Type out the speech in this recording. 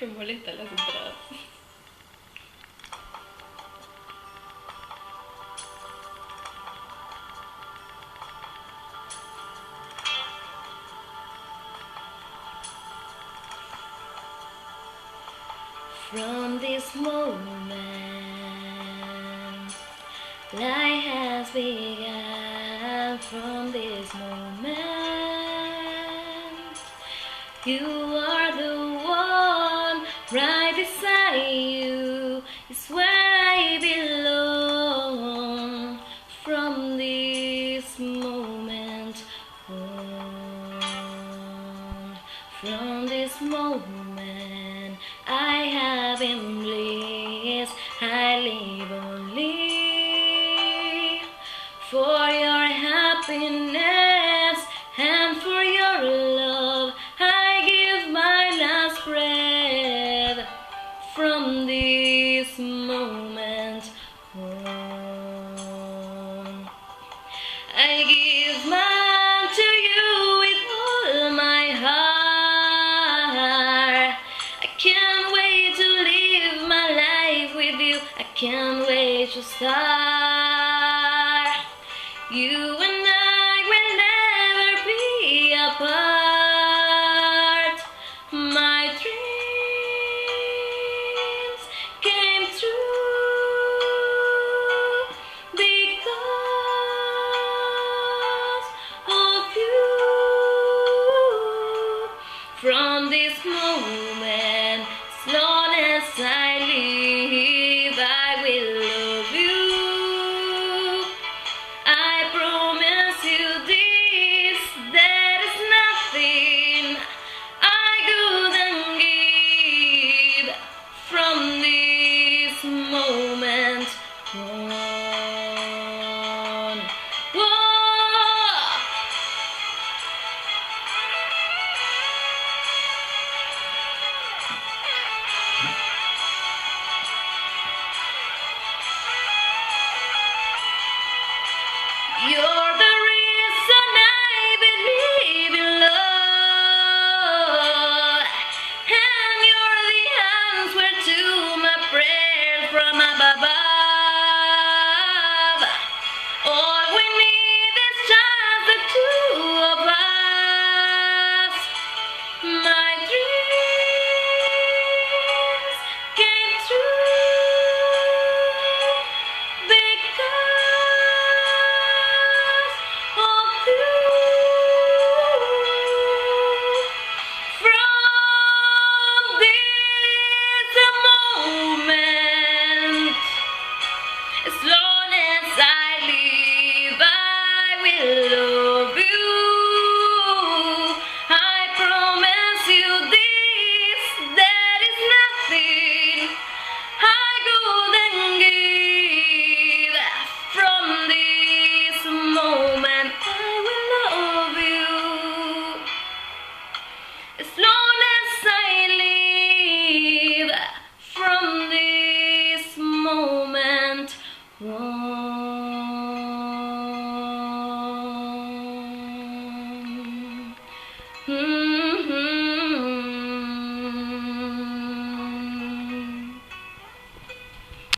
Me molestan las entradas. From this moment, life has begun. From this moment, you are the one. Right beside you is where I belong. From this moment on, from this moment, I have in bliss. I live only for your happiness and for your love. I give my last breath. From this moment on, I give mine to you with all my heart. I can't wait to live my life with you. I can't wait to start. You and I will never be apart. My dreams came true because of you. From this moment, as long as I live, I will love you. I promise you this, there is nothing I couldn't give. From this moment on. Whoa! You're